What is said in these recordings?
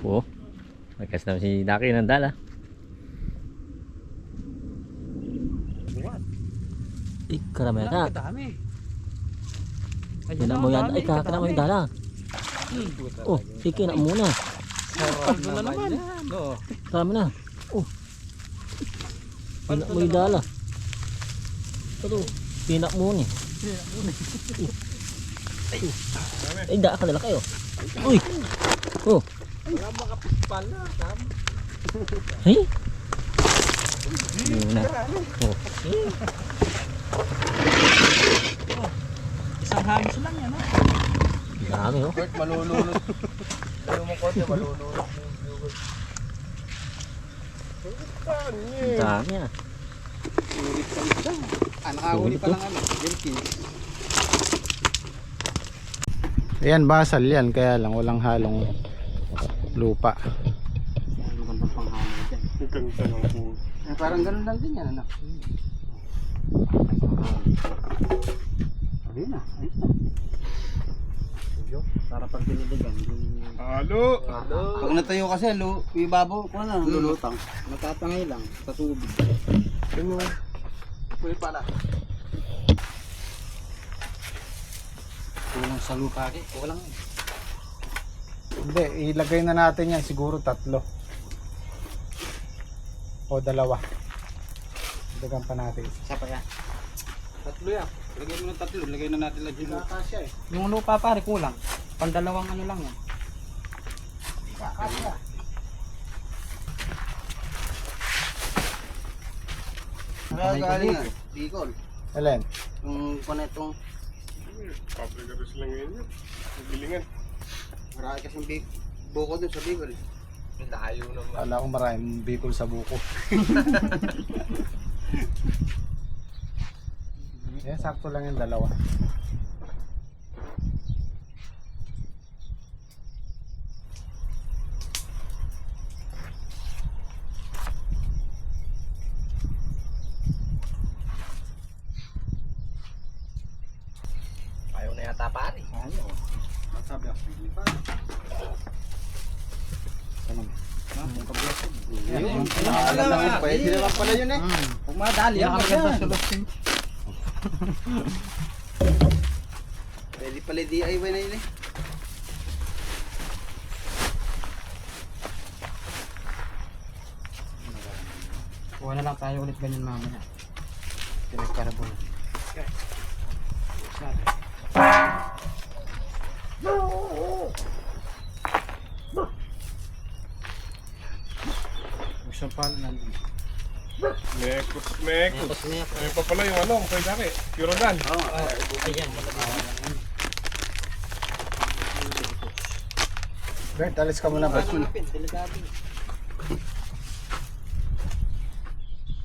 Oo. Nagkas naman si Daki ng dala. Ay, karami na. Kadami. Kina mo yan. Ay, kakana mo yung dala. Oh, sige na muna. Kaldo na naman. Karami na. Oh. Kina mo yung dala. Ito. Kina mo ni. Ay, daan ka nila kayo. Uy. Oh. Wala makapispal na. Hey. Muna. Oh. Isang hangis lang yan. Dami oh. Bert, malulunod. Ayaw mo konti, malulunod. Dami ah. Nakahuli pa lang ano. Wilkins. Ayan, basal yan, kaya lang walang halong lupa. Ang magandang panghalo dyan. Ang ganda ng po. Parang ganun lang din yan, anak. Ayun na, ayun na. Para pag piniligan. Halo! Pag natayo kasi, ibabaw ko na lulutang. Matatangay lang sa tubig. Ano? Pwede pala. Kulang sa lupa eh. Kulang eh. Hindi, ilagay na natin yan siguro 3 o 2. Dagan pa natin. Isa pa yan. 3 yan. Lagay mo ng 3. Lagay na natin lang dito. Kakasya eh. Yung lupa pare kulang. Pandalawang ano lang yan. Kakasya. Galing ah. Bicol. Alin? Yung panetong Paprika rin sila ngayon yun. Ang gilingan. marami kasing buko dun sa Bicol. Layo naman. Kala ko maraming bicol sa buko. Yan, sakto lang yung 2. Ayaw na yata pare. Ayaw. Sabi ako. Pwede naman pala yun eh. Kung madali yan. Pwede pala DIY na yun eh. Kuha na lang tayo ulit ganyan mamaya. Pinagkarabon. Gusto pa nandun. Mekos, mekos. Ayun pa pala yung ano, kay Daki. Pirodan. Ayan. Bert, alis ka muna, Bert. Delikado.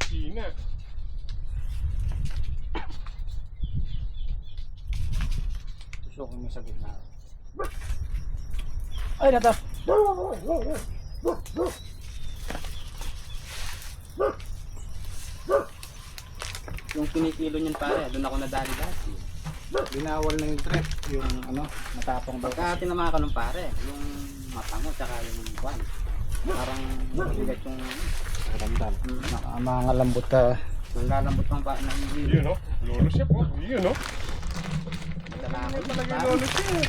Sina. Tusok mo sa gitna. Ay, natap. Yung kinikilo niyan pare, doon ako nadali dati. Binawal na yung trip, yung ano, matapang daw. Pagka tinama ka ng pare, yung mata mo tsaka yung kwan. Parang mabigat yung Ramdam. Mga lambot ka. lalambot ng pa ng Yun o. Lolo siya po. Yun o. dala ko Talaga yung lolo siya.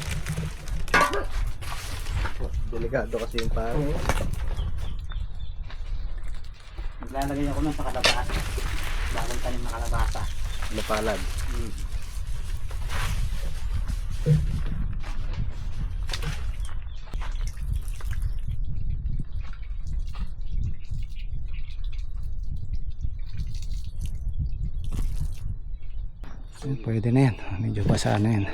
Delikado kasi yung pare. Naglalagay ako nun sa kalabasa. Bagong tanim na kalabasa. Lupalad. Pwede na yan. Medyo basa na yan.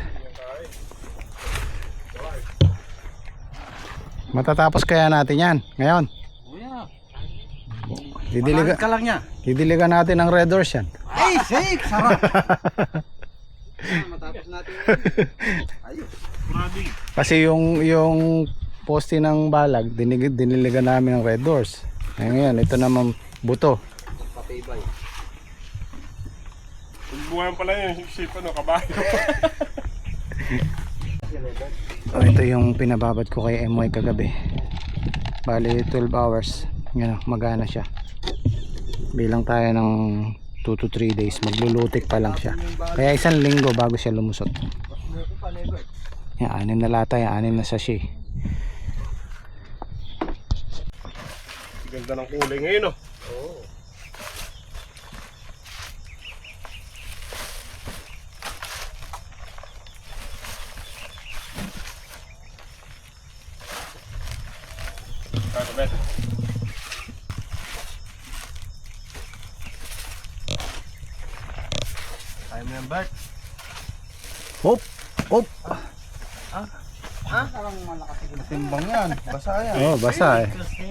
Matatapos kaya natin yan ngayon. Kuya, Didiliga, ka lang niya. didiligan natin ang red doors yan. Ay, safe! Sarap! Matapos natin yun. Ayos. Kasi yung poste ng balag, diniligan namin ng red doors. Ngayon, ito naman buto. Patibay. Buhay pala yun. Ship ano, kabayo. Ito yung pinababad ko kay MY kagabi. Bali 12 hours. Yan, magana siya. Bilang tayo ng 2 to 3 days. Maglulutik pa lang siya. Kaya 1 linggo bago siya lumusot. Yan, 6 na lata yan. 6 na sachet. Ganda ng kulay ngayon, oh. Oo. Paano, Bet? Kaya mo yan, Bert. Hop! Hop! Parang malakas siguro. Timbang yan. Basa yan. Oo, basa eh. Kasi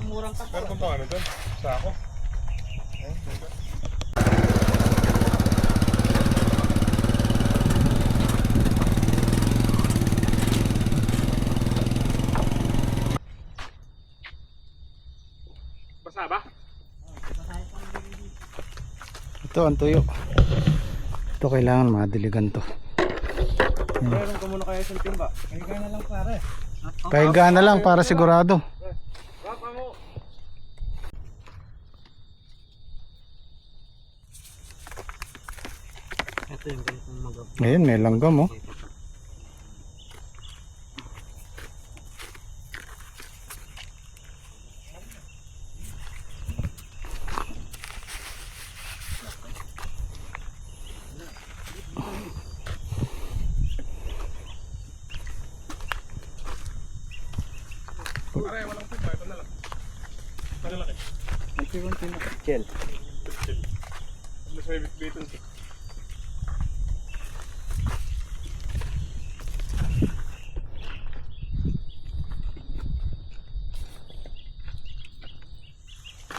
murang ka. Meron pa ano doon? Sa ako. Basa ba? Ito ang tuyo. Ito kailangan madiligan to. Meron ka muna kaya sa timba. Kaya na lang pare. Pahiga na lang para sigurado. Rapa mo. Ito yung ganitong magab. Ayun, may langgam oh. Pare, walang timba. Ito na lang. Malalaki. Unti-unti na. Chill. Mas may bitbiton siya.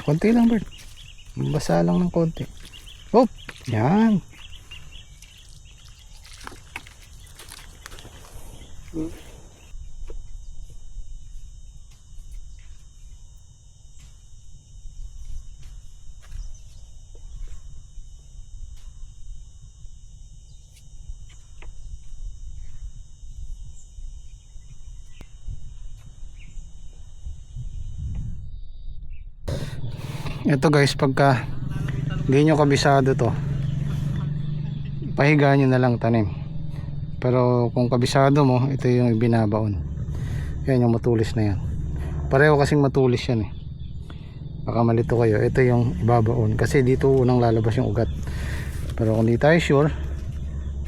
Konti lang, Bert. Basa lang ng konti. Hop! Yan. Ito guys, pagka hindi nyo kabisado to, pahiga nyo na lang tanim. Pero kung kabisado mo, ito yung binabaon. Yan yung matulis na yan. Pareho kasing matulis yan eh. Baka malito kayo. Ito yung ibabaon. Kasi dito unang lalabas yung ugat. Pero kung di tayo sure,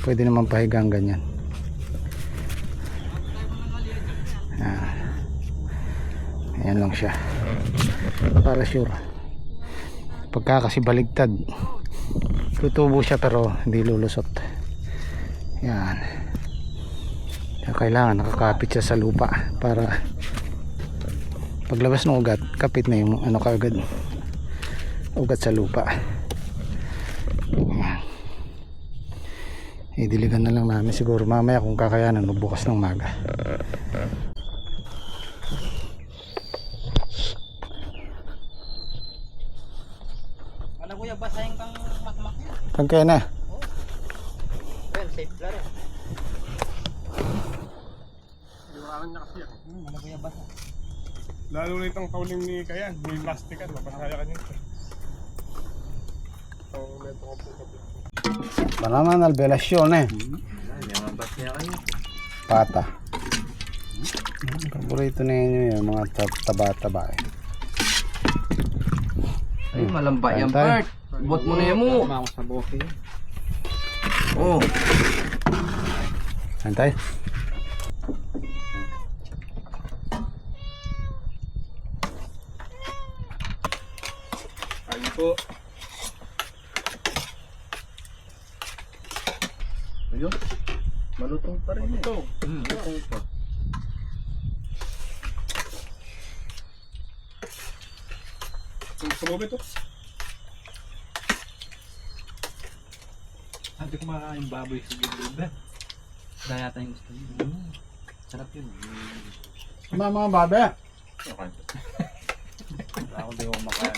pwede naman pahigang ganyan. Ayan lang siya. Para sure. Pagka kasi baligtad, tutubo siya pero hindi lulusot. Yan. Kaya kailangan nakakapit siya sa lupa para paglabas ng ugat, kapit na yung ano kaagad, ugat sa lupa. Yan. Idiligan na lang namin siguro mamaya kung kakayanan bukas ng maga. Kuya, basahin kang makmak yan. Pagkaya na. Well, safe lang rin. Iwanan niya kasi yan. Ano kuya, basa? Lalo na itong kauling ni Kayan. May plastic kan. Mapasaya ka niya. Itong neto ko po kapit. Panaman albelasyon eh. Yan, basya kayo. Pata. Paborito na yun yung mga taba-taba eh. Ay, malamba yan, Tayo. Bert. Bot mo na yan mo. Tama ako sa boke. Oh. Antay. Ayun po. Ayun. Malutong pa rin. Ito. Malutong pa. Sumubit to. Hindi ko makakain baboy sa gilid. Dahil yata yung gusto niyo. Sarap yun. Mga babe. Okay. Ako di ko makain.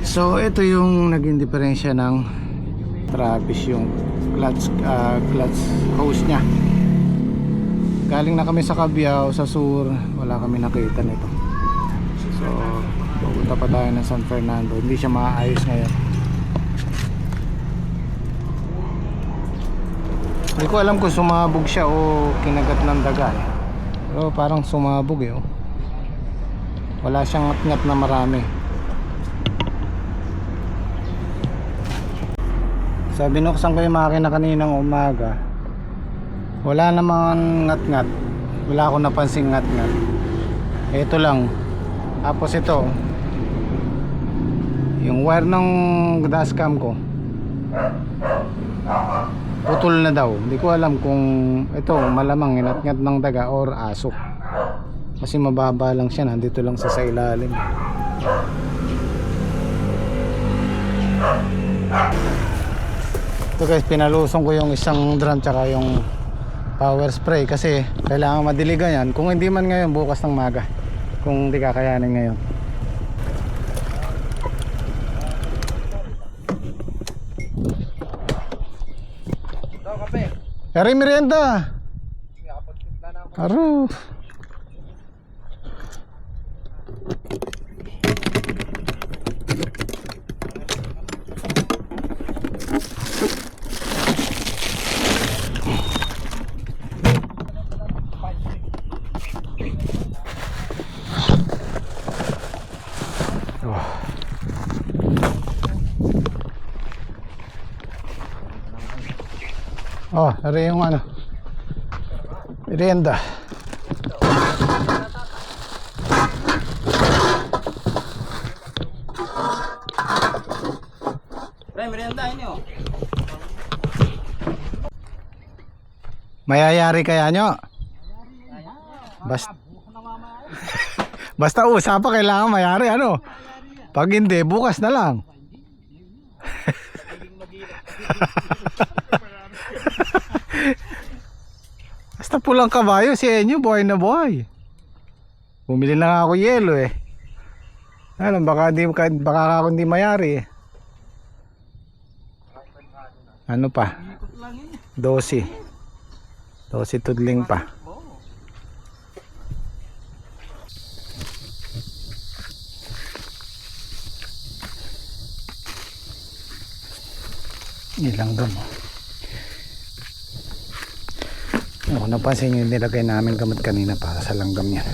So ito yung naging diferensya ng Travis, yung clutch hose nya. galing na kami sa Cabiao, sa Sur, wala kami nakita nito. So pupunta pa tayo ng San Fernando. Hindi siya maayos ngayon. Hindi ko alam kung sumabog siya o kinagat ng daga eh. Pero parang sumabog eh, oh. Wala siyang ngat-ngat na marami. So binuksan ko yung makina kaninang umaga, wala namang ngat-ngat, wala akong napansing ngat-ngat. Ito lang. Tapos ito, yung wire ng dashcam ko putol na daw. Hindi ko alam kung ito malamang ngat-ngat ng daga or aso, kasi mababa lang siya, nandito lang sa ilalim. Ito guys, pinalusong ko yung isang drum tsaka yung power spray kasi kailangan madiligan yan. Kung hindi man ngayon, bukas ng maga, kung hindi kakayanin ngayon. Ito, kape. Eri merienda. Aro. Oh, eri yung ano, merienda. Pre, merienda inyo. Mayayari kaya nyo? Basta usapan, kailangan mayari, ano? Pag hindi, bukas na lang. Basta pulang kabayo si Enyo, buhay na buhay. Bumili na nga ako yelo eh. Alam, baka ako hindi mayari eh. Ano pa? 12 tudling pa. Nilanggam oh. Oh, napansin nyo yung nilagay namin gamot kanina para sa langgam yan.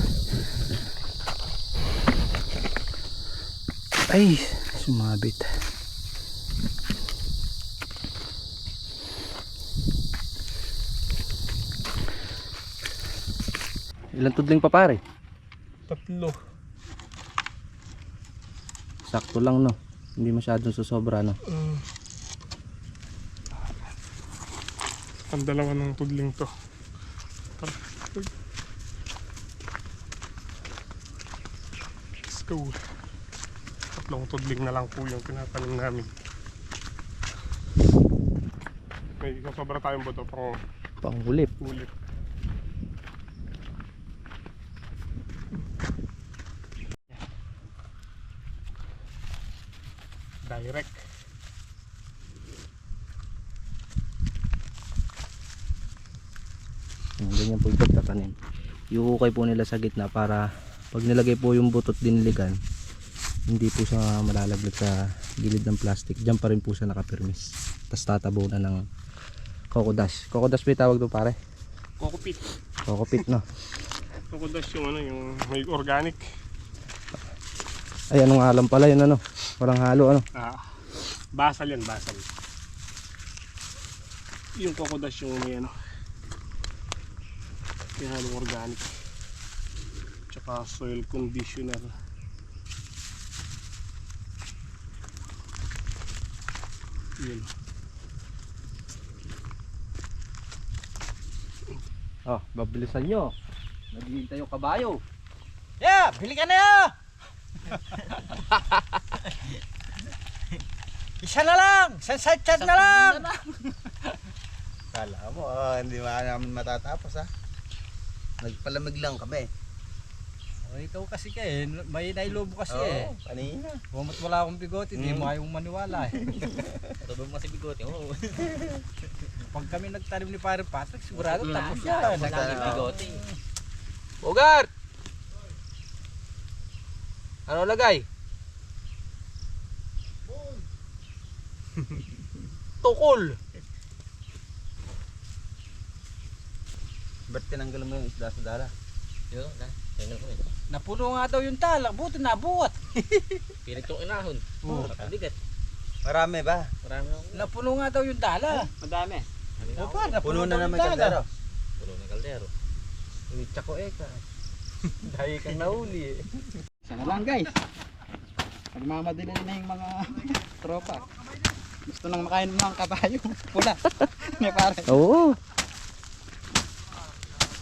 Ay, sumabit. Ilang tudling pa pare? 3. Sakto lang no. Hindi masyadong susobra no. Ang dalawa ng tudling to. Let's go. 3 tudling na lang po yung tinatanim namin. May kasobra tayong buto pang Panghulip. ulit. Direct. Ganyan po yung pagtatanim. Iuhukay po nila sa gitna para pag nilagay po yung butot diniligan, hindi po siya malalaglag sa gilid ng plastic. Diyan pa rin po siya nakapirmis. Tapos tatabunan ng coco dash. Coco dash ba yung tawag doon pare? Coco peat. Coco peat no? Coco dash yung ano, yung may organic. Ay anong alam pala yun ano? Walang halo ano? Basal yan, basal. Yung coco dash yung may ano, yung halong organic. Tsaka soil conditioner. Yun. Oh, babilisan nyo. Naghihintay yung kabayo. Yeah, bili ka na yan! Isa na lang! Isang side na lang! Kala mo, hindi namin matatapos ha. Nagpalamig lang kami. O, ikaw kasi kayo, may nailobo kasi Kanina. Bumat wala akong bigote, di mo kayong maniwala Matubog mo si bigote. Oo. Pag kami nagtanim ni Pare Patrick, sigurado tapos yan. Nagtanim bigote. Bogart! Ano lagay? Tukol! Ba't tinanggal mo yung isda sa dala? Yun, na. Tingnan ko eh. Napuno nga daw yung tala, buti nabuhat. Pilit yung inahon. Oo. Bigat. Marami ba? Marami akong Napuno nga daw yung tala. madami. O pa, napuno na naman kaldero. Puno ng kaldero. Tsako ka. Dahil kang nahuli eh. Isa na lang guys. Nagmamadali na yung mga tropa. Gusto nang makain ng mga kabayo. Pula. May pare. Oo.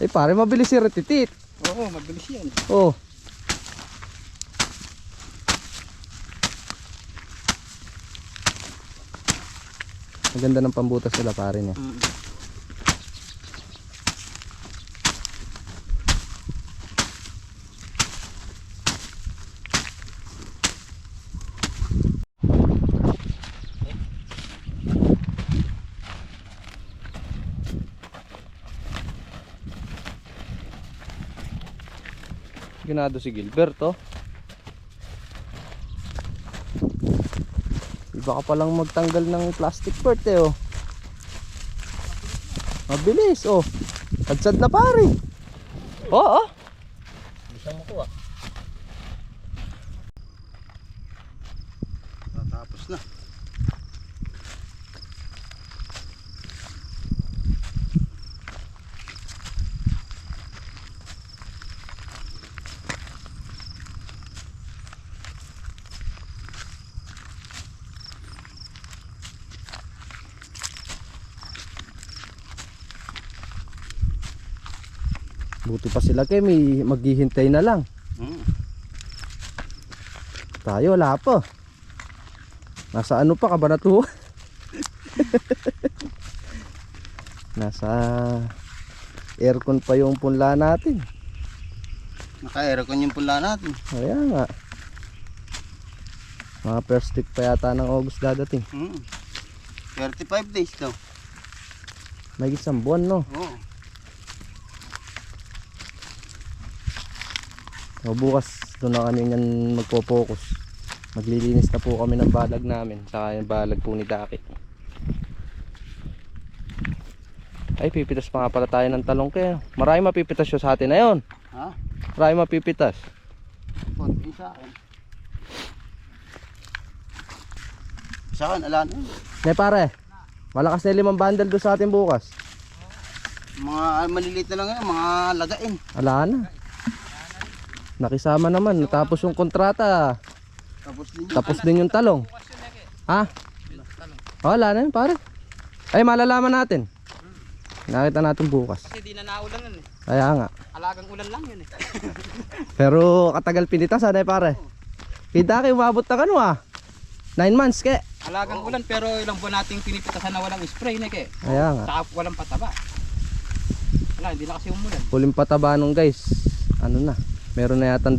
Eh pare, mabilis si Retitit. Oo, mabilis yan. Oh. Maganda ng pambutas nila pare niya. Ginado si Gilberto. Iba ka palang magtanggal ng plastic part eh oh. Mabilis oh. Tadsad na pare. Oo. Isang makuha. Tapos na. Buti pa sila kay may maghihintay na lang. Tayo wala pa. Nasa ano pa Kabanatuan? Nasa aircon pa yung punla natin. Naka-aircon yung pula natin. Kaya nga. Mga first week pa yata ng August dadating. 35 days daw. May isang buwan no. Oo. O bukas doon na kami yan magpo-focus. Maglilinis na po kami ng balag namin. Saka yung balag po ni Daki. Ay pipitas pa nga pala tayo ng talong kaya. Marami mapipitas yun sa atin na yun. Ha? Marami mapipitas. Konti sa akin. Sa akin, ala na yun. Ne pare, malakas na 5 bundle doon sa atin bukas. Mga maliliit na lang yun, mga lagain. Ala na. Nakisama naman. Natapos yung kontrata. Tapos din yung talong. Ha? Wala na yun pare. Ay malalaman natin. Nakita natin bukas. Kasi di na naulan yun eh. Kaya nga. Alagang ulan lang yun eh. Pero katagal pinitasan eh pare. Kita kayo umabot na ano 9 months ke. Alagang ulan pero ilang buwan nating pinipitasan na walang spray na ke. Kaya nga. Saka walang pataba. Wala, hindi na kasi umulan. Huling pataba nung guys. Ano na. Meron na yata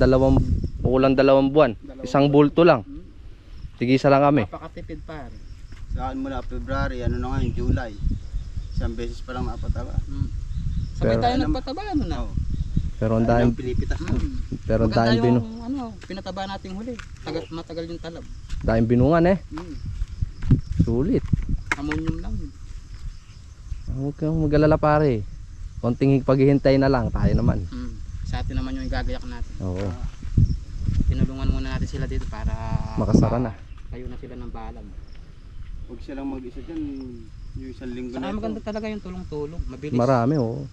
kulang 2 buwan. Isang bulto lang. Tigisa lang kami. Napakatipid pare. Sa akin mula February, ano na ngayon, July. Isang beses pa lang napataba. Sabay Pero- tayo nagpataba ano na. Oo. Pero ang Dahil daming pilipitas na. pero ang Maganda daming yung ano, pinataba nating huli. Matagal yung talab. daming binungan eh. Sulit. Ammonium lang. Huwag kang mag-alala pare. Konting paghihintay na lang tayo naman. Sa atin naman yung igagayak natin. Oo. Tinulungan muna natin sila dito para Makasara na. Tayo na sila ng balag. Huwag silang mag-isa dyan. Yung isang linggo Saka na maganda ito. talaga yung tulong-tulong. Mabilis. Marami oo.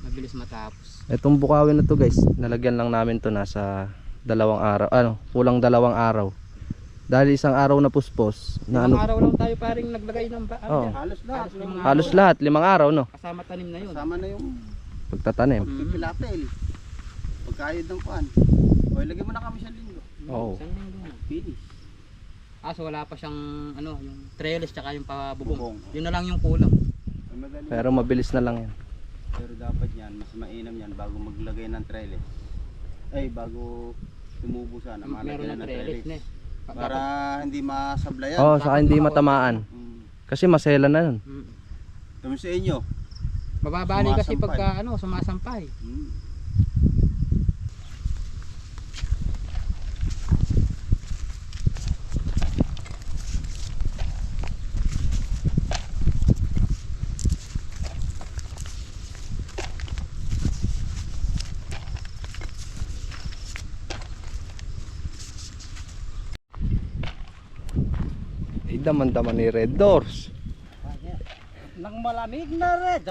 Mabilis matapos. Etong bukawin na to guys, nalagyan lang namin to nasa 2 araw. Ano, kulang 2 araw. Dahil isang araw na puspos na Ilang ano, araw lang tayo paring naglagay ng Oo. Halos lahat. halos lahat 5 araw no. Kasama tanim na yun. Kasama na yung Pagtatanim. pipilapel. Pagkayod ng kuhan. O, ilagay mo na kami sa linggo. Oo. Isang linggo na. Finish. So wala pa siyang ano, yung trellis tsaka yung pabubong. Bubong. Yun na lang yung kulang. Ay, madali. Pero mabilis na lang yan. Pero dapat yan, mas mainam yan bago maglagay ng trellis. Ay, bago tumubo sana. Meron Malagyan na ng trellis trellis. na. Para hindi masablayan. Oo, saka hindi matamaan. Kasi masela na nun. Kami sa inyo. Mababali kasi Sumasampay. pagka sumasampay. Eh, daman-daman ni Red Doors. Nang malamig na red.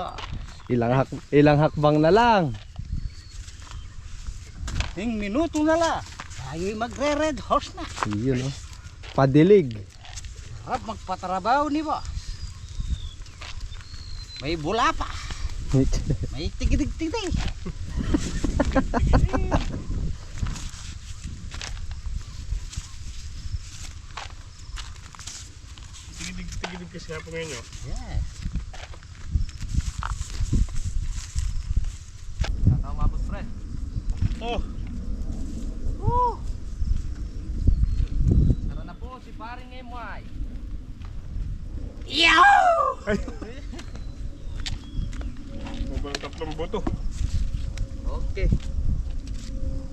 Ilang hakbang na lang. Ting minuto na lang. Tayo'y magre-red horse na. Yun, oh. Padilig. Harap magpatrabaho ni boss. May bula pa. May tigidig-tigidig. Tigidig kasi hapon ngayon. Yeah. Nakakabot pre. Oh! Tara na po si paring MY. Mabang tatlong boto. Okay.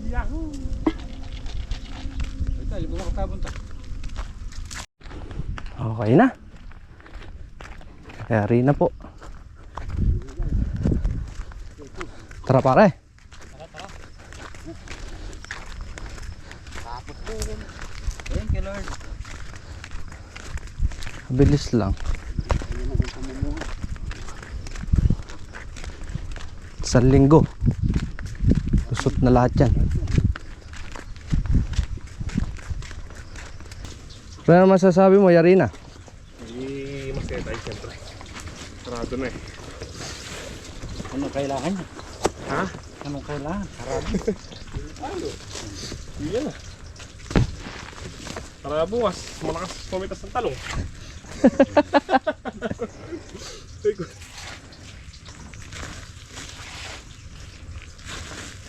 Yahoo! Ito, libo ka tabon to. Okay na. Kaya rin na po. Tara pare. Thank you, Lord. Bilis lang. Isang linggo. Lusot na lahat yan. Ano masasabi mo, Yarina? Hindi masaya tayo siyempre. Sarado na eh. Anong kailangan niya? Ha? Anong kailangan? Yan na. Para bukas, malakas pumitas ng talong.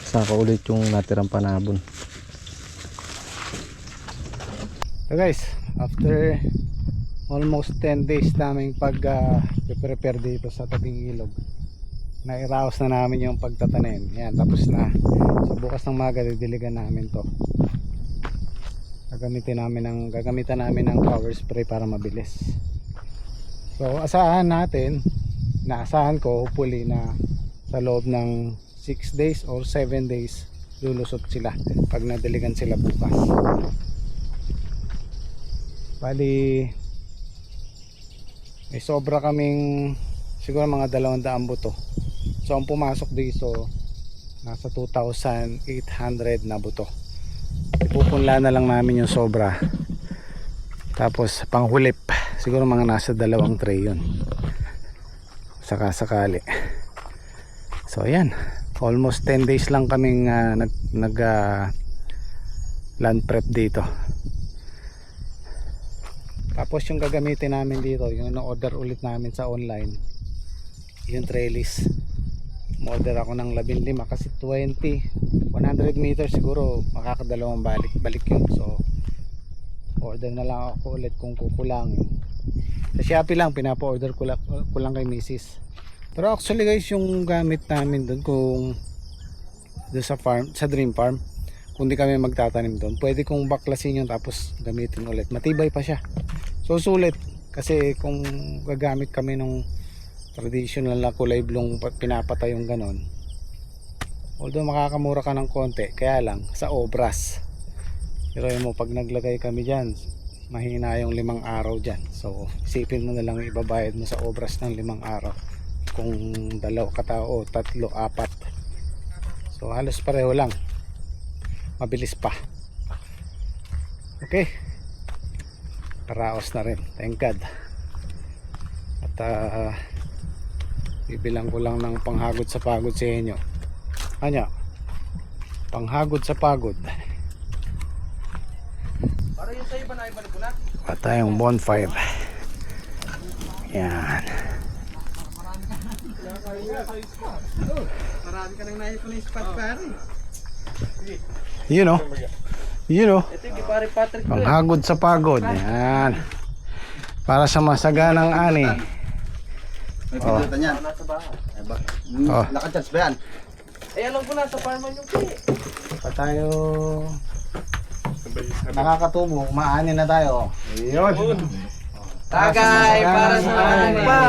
Saka ulit yung natirang panabon. So guys, after almost 10 days naming prepare dito sa tabing ilog, nairaos na namin yung pagtatanim. Yan, tapos na. So bukas ng maga didiligan namin to. Gagamitan namin ng power spray para mabilis. So asahan ko hopefully na sa loob ng 6 days or 7 days lulusot sila pag nadiligan sila bukas. Bali may sobra kaming siguro mga 200 buto. So ang pumasok dito nasa 2,800 na buto. Ipupunla na lang namin yung sobra. Tapos panghulip siguro mga nasa 2 tray yun. Saka sakali. So ayan, almost 10 days lang kaming nag land prep dito. Tapos yung gagamitin namin dito, yung na-order ulit namin sa online, yung trellis. Order ako ng 15 kasi 100 meters siguro makakadalawang balik yun. So order na lang ako ulit kung kukulangin. Sa Shopee lang pinapa-order ko lang kay Mrs. Pero actually guys, yung gamit namin doon doon sa farm, sa Dream Farm, kung di kami magtatanim doon, pwede kong baklasin yun tapos gamitin ulit. Matibay pa siya. So sulit kasi kung gagamit kami ng traditional na kulay blong pinapatay yung ganon, although makakamura ka ng konti, kaya lang sa obras. Pero mo pag naglagay kami dyan, mahina yung 5 araw dyan. So isipin mo na lang ibabayad mo sa obras ng 5 araw kung 2 katao, 3, 4. So halos pareho lang, mabilis pa. Okay, paraos na rin, thank God. At bibilang ko lang ng panghagod sa pagod sa inyo. Ano? Panghagod sa pagod. Para yung sa'yo ba naibalik ko na? At tayong bonfire. Yan. Marami ka nang naipon ng spot pare. Yun o. Yun o. Ito yung pare Patrick. Panghagod sa pagod. Yan. Para sa masaganang ani. May pindutan yan. Nasa bahay. Oh. Naka-charge ba yan? Eh alam ko nasa farman yung kaya. Pa tayo nakakatubo. Maani na tayo. Yun. Tagay para sa pa.